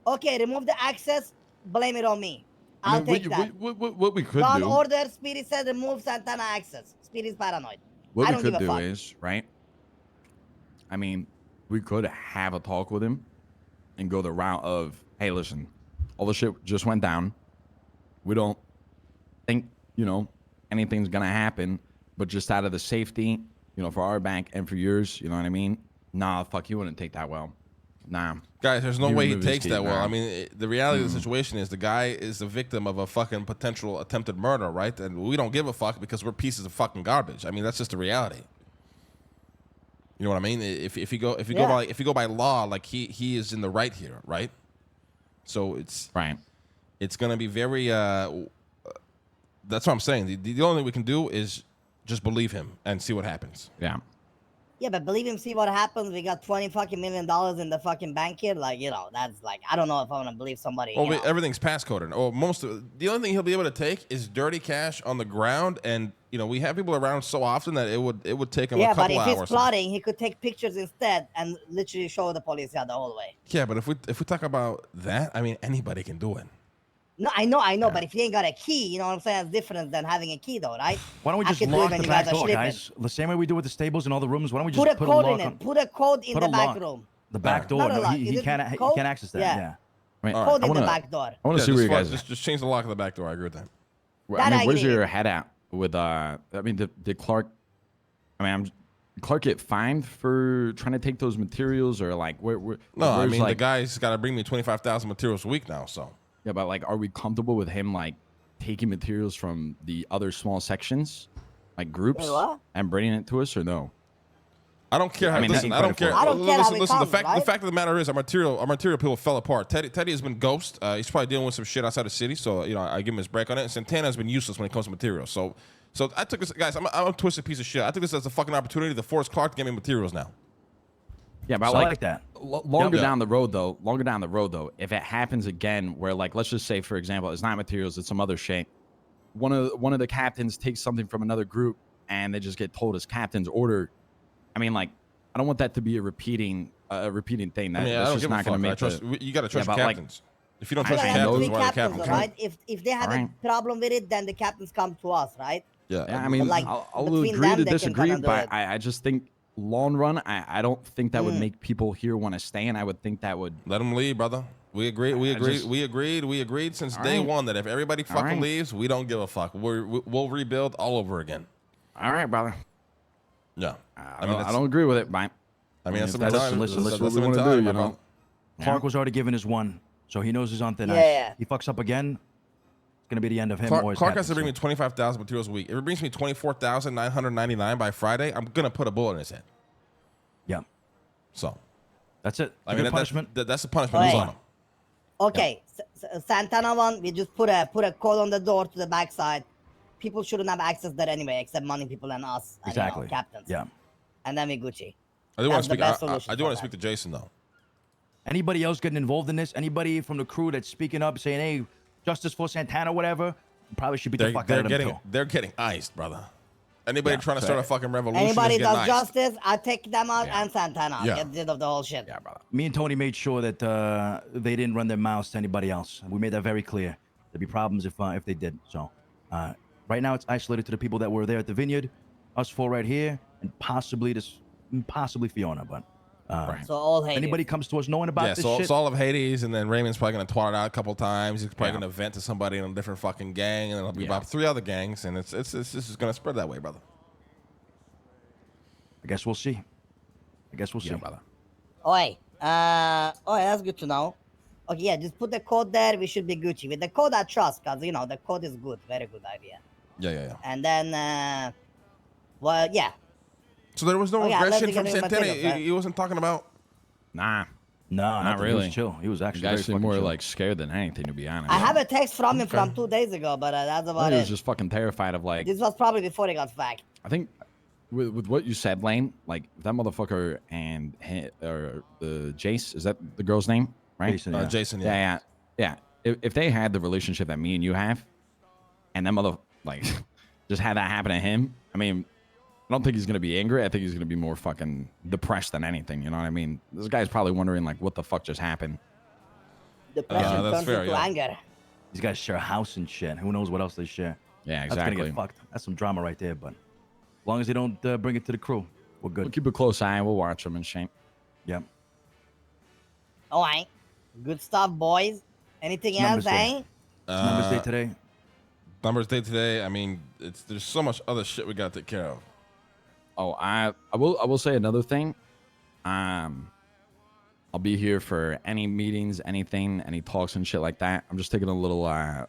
Okay, remove the access. Blame it on me. I'll take that. What we could Dawn do, order. Speedy said remove Santana access. Speedy's paranoid. what I we don't give could a do fuck. is, right? I mean, we could have a talk with him and go the route of, hey, listen, all the shit just went down. We don't think, anything's gonna happen, but just out of the safety, for our bank and for yours, you know what I mean? Nah, fuck, you wouldn't take that well. Nah. Guys, there's no You way he remove his takes key, that well. nah. I mean, the reality of the situation is the guy is the victim of a fucking potential attempted murder, right? And we don't give a fuck because we're pieces of fucking garbage. I mean, that's just the reality. You know what I mean? If you go by law, like he is in the right here, right? So Right. it's gonna be very. That's what I'm saying. The only thing we can do is just believe him and see what happens. Yeah. Yeah, but believe him, see what happens. We got $20 fucking million in the fucking bank here. Like, that's like, I don't know if I'm gonna believe somebody. Well, everything's passcoded. Or the only thing he'll be able to take is dirty cash on the ground, and we have people around so often that it would take him a Yeah, couple but if hours. he's plotting, he could take pictures instead and literally show the police the whole way. Yeah, but if we talk about that, I mean, anybody can do it. No, I know, but if you ain't got a key, you know what I'm saying? It's different than having a key, though, right? Why don't we I just could do it lock when the you guys back are door, sleeping. guys? The same way we do with the stables and all the rooms. Why don't we just Put a put code a in lock it. on Put a code in put the a back lock. room. the back door? Not a No, lock. he You just can't code? access that. Yeah. Yeah. I mean, Code I in the wanna- back door. I want to see where you guys. Just change the lock of the back door. I agree with that. That I where's agree. your head at with? I mean, did Clark? Clark get fined for trying to take those materials, or like where? No, I where's, mean, the like, guy's got to bring me 25,000 materials a week now. So Yeah, but like, are we comfortable with him like taking materials from the other small sections, like groups, Wait, what? and bringing it to us, or no? I don't care. I mean, listen, that's I don't care. I don't care how Listen, it listen. comes, The right? fact of the matter is, our material people fell apart. Teddy has been ghost. He's probably dealing with some shit outside the city. So I give him his break on it. And Santana has been useless when it comes to materials. So I took this, guys. I'm a twisted piece of shit. I took this as a fucking opportunity to force Clark to get me materials now. Yeah, but So I like that. Longer Yep. down the road, though, if it happens again, where like, let's just say, for example, it's not materials, it's some other shit. One of the captains takes something from another group, and they just get told as captain's order. I mean, like, I don't want that to be a repeating thing. I mean, I That's don't just give a not going to fuck. make You got to trust Yeah, your but, like, captains. If you don't I trust Yeah, your and captains, three why are the captains, captains? right? If they have Alright. a problem with it, then the captains come to us, right? Yeah. Yeah, I mean, like, I'll between agree them, to they can disagree, kinda do but it. I just think long run, I don't think that would make people here want to stay, and I would think that would. Let them leave, brother. We agreed. We I agreed. just- We agreed since day Alright. one that if everybody fucking Alright. leaves, we don't give a fuck. We'll rebuild all over again. All right, brother. Yeah. I don't agree with it, but I mean, that's if the that's- mentality. listen, That's what the we wanna mentality, do, my you know? brother. Clark was already given his one, so he knows he's on thin ice. Yeah. He fucks up again, it's gonna be the end of him or his Clark has to captaincy. bring me 25,000 materials a week. If it brings me 24,999 by Friday, I'm gonna put a bullet in his head. Yeah, So that's it. I mean, punishment. that's the punishment. Right. He's on him. Okay, Santana one, we just put a code on the door to the backside. People shouldn't have access there anyway, except money people and us, and, Exactly. captains. Yeah. And then we Gucci. I do want That's to the speak. best I solution do for want to that. speak to Jason though. Anybody else getting involved in this? Anybody from the crew that's speaking up, saying, "Hey, justice for Santana," whatever? Probably should beat the fuck out of them too. They're getting iced, brother. Anybody Yeah, trying to so- start a fucking revolution Anybody is getting does iced. justice, I take them out Yeah. and Santana. Yeah. Get rid of the whole shit. yeah, brother. Me and Tony made sure that they didn't run their mouths to anybody else. We made that very clear. There'd be problems if they did. So right now it's isolated to the people that were there at the vineyard, us four right here, and possibly Fiona. But So all hate anybody comes to us knowing about Yeah, this so shit, it's all of Hades, and then Raymond's probably gonna twat it out a couple times. He's probably Yeah. gonna vent to somebody in a different fucking gang, and then it'll be Yeah. about 3 other gangs, and it's just gonna spread that way, brother. I guess we'll see. Yeah, brother. Oi, that's good to know. Okay, yeah, just put the code there. We should be Gucci. With the code, I trust, because, you know, the code is good. Very good idea. Yeah. And then, well, yeah. So there was no Oh, yeah, let's regression from get Santana. materials, right? He wasn't talking about. Nah, No, not nothing. He really. was chill. He was The actually guy very seemed fucking more chill. like scared than anything, to be honest. I have a text from him Okay. from 2 days ago, but that's I think about he it. was just fucking terrified of like. This was probably before he got fucked. I think with what you said, Lane, like that motherfucker and or the Jace, is that the girl's name, right? Jason, yeah. Jason. Yeah. If they had the relationship that me and you have, and that mother like just had that happen to him, I mean, I don't think he's gonna be angry. I think he's gonna be more fucking depressed than anything. You know what I mean? This guy's probably wondering like, what the fuck just happened? Depression that's turns fair, into yeah. anger. These guys share a house and shit. Who knows what else they share? Yeah, That's gonna exactly. get fucked. That's some drama right there. But as long as they don't bring it to the crew, we're good. We'll keep a close eye. We'll watch him and shame. Yep. All right. Good stuff, boys. Anything Numbers else, day. eh? It's Numbers Day today. Numbers Day today. I mean, there's so much other shit we got to take care of. Oh, I will say another thing. I'll be here for any meetings, anything, any talks and shit like that. I'm just taking a little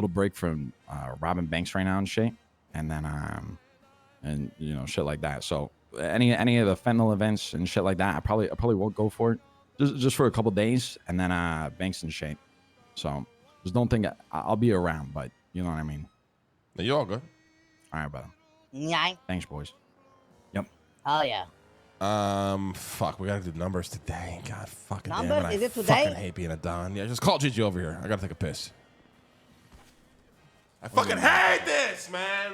break from robbing banks right now and shit, and then and you know shit like that. So any of the fentanyl events and shit like that, I probably won't go for it. Just for a couple days, and then banks and shit. So just don't think I'll be around, but you know what I mean. Now, you all good? All right, brother. Yeah. Thanks, boys. Oh, yeah. Fuck, we gotta do numbers today. God fucking damn Numbers? it. Is it I today? fucking hate being a Don. Yeah, just call Gigi over here. I gotta take a piss. I fucking hate this, man.